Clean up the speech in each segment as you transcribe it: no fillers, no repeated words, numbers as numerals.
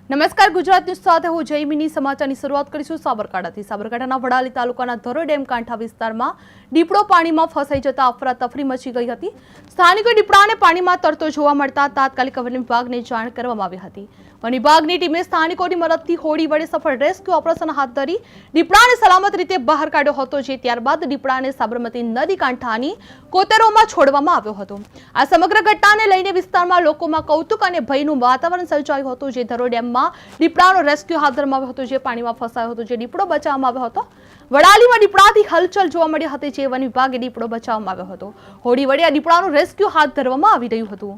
નમસ્કાર, ગુજરાત ન્યૂઝ સાથે હું જયમિની. સમાચારની શરૂઆત કરીશું સાબરકાંઠાથી. સાબરકાંઠાના વડાલી તાલુકાના ધરોઈ ડેમ કાંઠા વિસ્તારમાં દીપડો પાણીમાં ફસાઈ જતા અફરાતફરી મચી ગઈ હતી. સ્થાનિકોએ દીપડાને પાણીમાં તરતો જોવા મળતા તાત્કાલિક વન વિભાગને જાણ કરવામાં આવી હતી. વન વિભાગની ટીમે સ્થાનિકોની મદદથી હોડી વડે સફળ રેસ્ક્યુ ઓપરેશન હાથ ધરી દીપડાને સલામત રીતે બહાર કાઢ્યો હતો, જે ત્યારબાદ દીપડાને સાબરમતી નદી કાંઠાની કોતરોમાં છોડવામાં આવ્યો હતો. આ સમગ્ર ઘટનાને લઈને વિસ્તારમાં લોકોમાં કૌતુક અને ભયનું વાતાવરણ સર્જાયું હતું, જે ધરોઈ ડેમમાં દીપડાનો રેસ્ક્યુ હાથ ધરવામાં આવ્યો હતો, જે પાણીમાં ફસાયો હતો, જે દીપડો બચાવવામાં આવ્યો હતો. વડાલીમાં દીપડાથી હલચલ જોવા મળી હતી, જે વન વિભાગે દીપડો બચાવવામાં આવ્યો હતો. હોડી વડે આ દીપડાનું રેસ્ક્યુ હાથ ધરવામાં આવી રહ્યું હતું.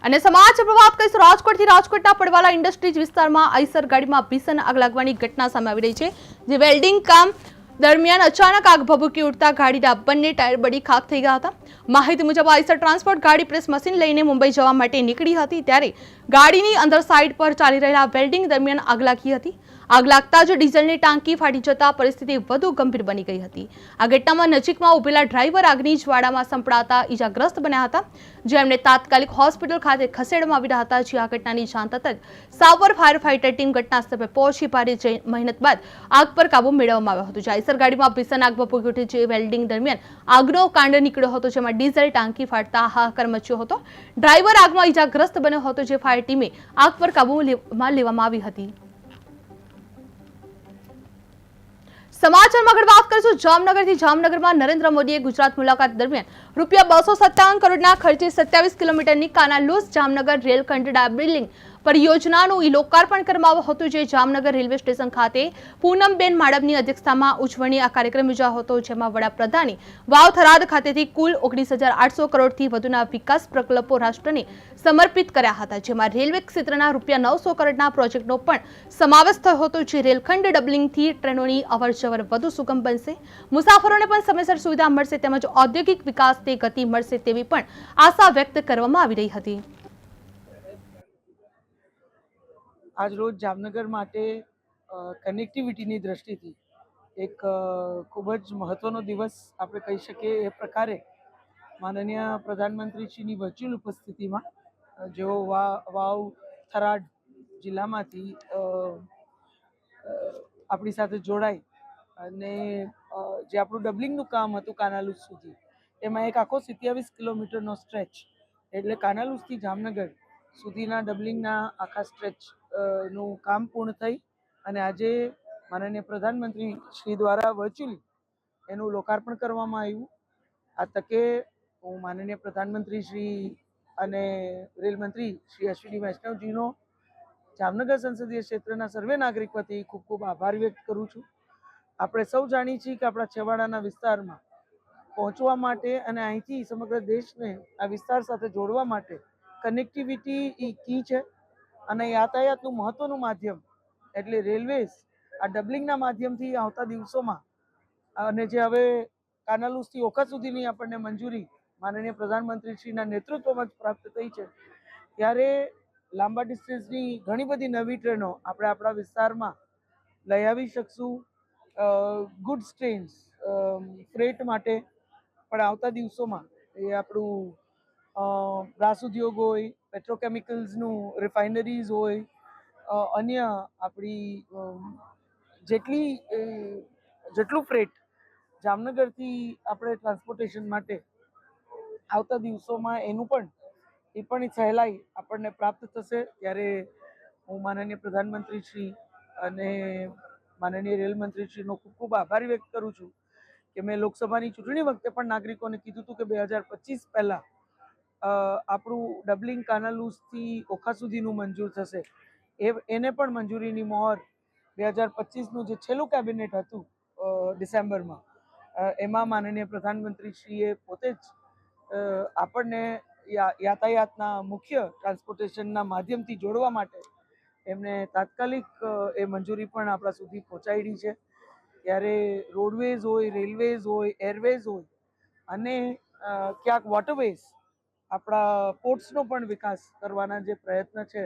અને સમાચાર પર વાત કરીશું રાજકોટથી. રાજકોટના પડવાલા ઇન્ડસ્ટ્રીઝ વિસ્તારમાં આઈસર ગાડીમાં ભીષણ આગ લાગવાની ઘટના સામે આવી રહી છે, જે વેલ્ડિંગ કામ દરમિયાન અચાનક આગ ભભૂકી ઉઠતા ગાડીના બંને ટાયર બળી ખાખ થઈ ગયા હતા. માહિતી મુજબ આઈસર ટ્રાન્સપોર્ટ ગાડી પ્રેસ મશીન લઈને મુંબઈ જવા માટે નીકળી હતી, ત્યારે ગાડીની અંદર સાઈડ પર ચાલી રહેલા વેલ્ડિંગ દરમિયાન આગ લાગી હતી. આગ લાગતા જ ડીઝલની ટાંકી ફાટી જતા પરિસ્થિતિ વધુ ગંભીર બની ગઈ હતી. આ ઘટનામાં નજીકમાં ઉભેલા ડ્રાઈવર આગની જ્વાળામાં સંપડાતા ઈજાગ્રસ્ત બન્યા હતા, જેમને તાત્કાલિક હોસ્પિટલ ખાતે ખસેડવામાં આવી રહ્યા હતા. જે આ ઘટનાની જાણ થતાં જ સાવર ફાયર ફાઈટર ટીમ ઘટના સ્થળે પહોંચી ભારે મહેનત બાદ આગ પર કાબુ મેળવવામાં આવ્યો હતો. આઈસર ગાડીમાં ભીષણ આગ ભભૂકી ઉઠી, જે વેલ્ડિંગ દરમિયાન આગનો કાંડ નીકળ્યો હતો, જેમાં ડીઝલ ટાંકી ફાટતા હાહાકાર મચ્યો હતો. ડ્રાઈવર આગમાં ઈજાગ્રસ્ત બન્યો હતો, જે ફાયર ટીમે આગ પર કાબુમાં લેવામાં આવી હતી. સમાચારમાં આગળ વાત કરીશું જામનગરથી. જામનગરમાં નરેન્દ્ર મોદીએ ગુજરાત મુલાકાત દરમિયાન ₹257 કરોડના ખર્ચે 27 કિલોમીટરની કાનાલુસ જામનગર રેલખંડ ડાબલિંગ પરિયોજનાનું લોકાર્પણ કરવામાં આવ્યું હતું, જે જામનગર રેલવે સ્ટેશન ખાતે પૂનમબેન માડમની અધ્યક્ષતામાં ઉજવણી આ કાર્યક્રમ યોજાયો હતો, જેમાં વડાપ્રધાને વાવ થરાદ ખાતેથી કુલ 19,800 કરોડથી વધુના વિકાસ પ્રકલ્પો રાષ્ટ્રને સમર્પિત કર્યા હતા, જેમાં રેલવે ક્ષેત્રના ₹900 કરોડના પ્રોજેક્ટનો પણ સમાવેશ થયો હતો. જે રેલખંડ ડબલિંગથી ટ્રેનોની અવરજવર વધુ સુગમ બનશે, મુસાફરોને પણ સમયસર સુવિધા મળશે, તેમજ ઔદ્યોગિક વિકાસને ગતિ મળશે તેવી પણ આશા વ્યક્ત કરવામાં આવી રહી હતી. આજ રોજ જામનગર માટે કનેક્ટિવિટીની દ્રષ્ટિથી એક ખૂબ જ મહત્ત્વનો દિવસ આપણે કહી શકીએ. એ પ્રકારે માનનીય પ્રધાનમંત્રીશ્રીની વર્ચ્યુઅલ ઉપસ્થિતિમાં જેઓ વાવ થરાદ જિલ્લામાંથી આપણી સાથે જોડાઈ અને જે આપણું ડબલિંગનું કામ હતું કાનાલુસ સુધી, એમાં એક આખો 27 કિલોમીટરનો સ્ટ્રેચ, એટલે કાનાલુસથી જામનગર સુધીના ડબલિંગના આખા સ્ટ્રેચ નું કામ પૂર્ણ થઈ અને આજે માનનીય પ્રધાનમંત્રી શ્રી દ્વારા વર્ચ્યુઅલી એનું લોકાર્પણ કરવામાં આવ્યું. આ તકે હું માનનીય પ્રધાનમંત્રી શ્રી અને રેલમંત્રી શ્રી અશ્વિની વૈષ્ણવજીનો જામનગર સંસદીય ક્ષેત્રના સર્વે નાગરિક વતી ખૂબ ખૂબ આભાર વ્યક્ત કરું છું. આપણે સૌ જાણીએ છીએ કે આપણા છેવાડાના વિસ્તારમાં પહોંચવા માટે અને અહીંથી સમગ્ર દેશને આ વિસ્તાર સાથે જોડવા માટે કનેક્ટિવિટી એ કી છે, અને યાતાયાતનું મહત્વનું માધ્યમ એટલે રેલવેઝ આ ડબલિંગના માધ્યમથી આવતા દિવસોમાં અને જે હવે કાનાલુસથી ઓખા સુધીની આપણને મંજૂરી માનનીય પ્રધાનમંત્રીશ્રીના નેતૃત્વમાં જ પ્રાપ્ત થઈ છે, ત્યારે લાંબા ડિસ્ટન્સની ઘણી બધી નવી ટ્રેનો આપણે આપણા વિસ્તારમાં લઈ આવી શકશું. ગુડ્સ ટ્રેન્સ ફ્રેટ માટે પણ આવતા દિવસોમાં એ આપણું બ્રાસ ઉદ્યોગ હોય, પેટ્રોકેમિકલ્સનું રિફાઇનરીઝ હોય, અન્ય આપણી જેટલું ફ્રેટ જામનગરથી આપણે ટ્રાન્સપોર્ટેશન માટે આવતા દિવસોમાં એનું પણ સહેલાઈ આપણને પ્રાપ્ત થશે. ત્યારે હું માનનીય પ્રધાનમંત્રી શ્રી અને માનનીય રેલમંત્રીશ્રીનો ખૂબ ખૂબ આભાર વ્યક્ત કરું છું કે મેં લોકસભાની ચૂંટણી વખતે પણ નાગરિકોને કીધું હતું કે 2025 પહેલાં આપણું ડબલિંગ કાનાલુસથી ઓખા સુધીનું મંજૂર થશે. એને પણ મંજૂરીની મહોર 2025નું જે છેલ્લું કેબિનેટ હતું ડિસેમ્બરમાં, એમાં માનનીય પ્રધાનમંત્રીશ્રીએ પોતે જ આપણને યાતાયાતના મુખ્ય ટ્રાન્સપોર્ટેશનના માધ્યમથી જોડવા માટે એમને તાત્કાલિક એ મંજૂરી પણ આપણા સુધી પહોંચાડી છે. ત્યારે રોડવેઝ હોય, રેલવેઝ હોય, એરવેઝ હોય અને ક્યાંક વોટરવેઝ, આપણા પોર્ટ્સનો પણ વિકાસ કરવાના જે પ્રયત્ન છે,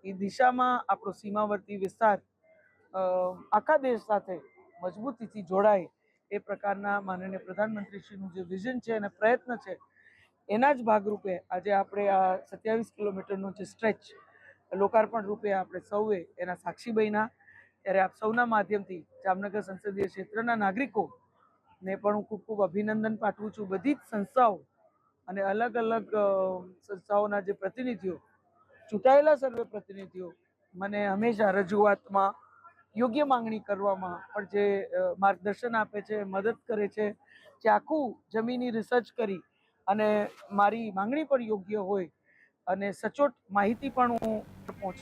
એ દિશામાં આપણો સીમાવર્તી વિસ્તાર આખા દેશ સાથે મજબૂતીથી જોડાય એ પ્રકારના માનનીય પ્રધાનમંત્રીશ્રીનું જે વિઝન છે અને પ્રયત્ન છે, એના જ ભાગરૂપે આજે આપણે આ 27 કિલોમીટરનો જે સ્ટ્રેચ લોકાર્પણ રૂપે આપણે સૌએ એના સાક્ષી બન્યા. ત્યારે આપ સૌના માધ્યમથી જામનગર સંસદીય ક્ષેત્રના નાગરિકોને પણ હું ખૂબ ખૂબ અભિનંદન પાઠવું છું. બધી જ સંસ્થાઓ અને અલગ અલગ સંસ્થાઓના જે પ્રતિનિધિઓ, ચૂંટાયેલા સર્વે પ્રતિનિધિઓ મને હંમેશા રજૂઆતમાં યોગ્ય માંગણી કરવામાં પણ જે માર્ગદર્શન આપે છે, મદદ કરે છે, જે આખું જમીની રિસર્ચ કરી અને મારી માંગણી પણ યોગ્ય હોય અને સચોટ માહિતી પણ હું પહોંચ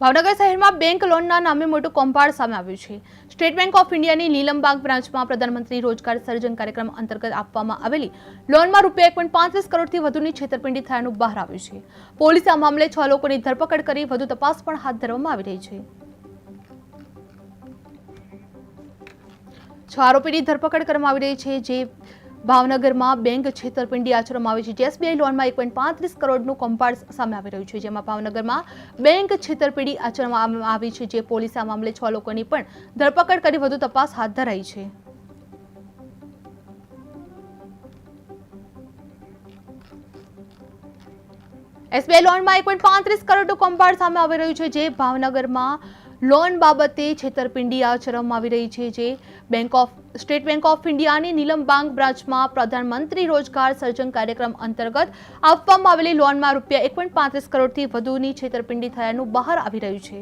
ભાવનગર શહેરમાં બેંક લોનના નામે મોટું કૌભાંડ સામે આવ્યું છે. સ્ટેટ બેંક ઓફ ઇન્ડિયાની નીલમબાગ બ્રાન્ચમાં પ્રધાનમંત્રી રોજગાર સર્જન કાર્યક્રમ અંતર્ગત આપવામાં આવેલી લોનમાં ₹1.35 કરોડથી વધુની છેતરપિંડી થયાનું બહાર આવ્યું છે. પોલીસે આ મામલે 6 લોકોની ધરપકડ કરી વધુ તપાસ પણ હાથ ધરવામાં આવી રહી છે. 6 આરોપીની ધરપકડ કરવામાં આવી રહી છે, જે ભાવનગરમાં બેંક છેતરપિંડી આચરવામાં આવી છે. એસબીઆઈ લોનમાં 1.35 કરોડનું કૌભાંડ સામે આવી રહ્યું છે, જેમાં ભાવનગરમાં બેંક છેતરપિંડી આચરવામાં આવી છે. જે પોલીસે આ મામલે 6 લોકોની પણ ધરપકડ કરી વધુ તપાસ હાથ ધરાઈ છે. એસબીઆઈ લોનમાં 1.35 કરોડનું કૌભાંડ સામે આવી રહ્યું છે, જે ભાવનગરમાં લોન બાબતે છેતરપિંડી આચરવામાં આવી રહી છે. જે સ્ટેટ બેંક ઓફ ઇન્ડિયાની નીલમબાગ બ્રાન્ચમાં પ્રધાનમંત્રી રોજગાર સર્જન કાર્યક્રમ અંતર્ગત આપવામાં આવેલી લોનમાં ₹1.35 કરોડથી વધુની છેતરપિંડી થયાનું બહાર આવી રહ્યું છે.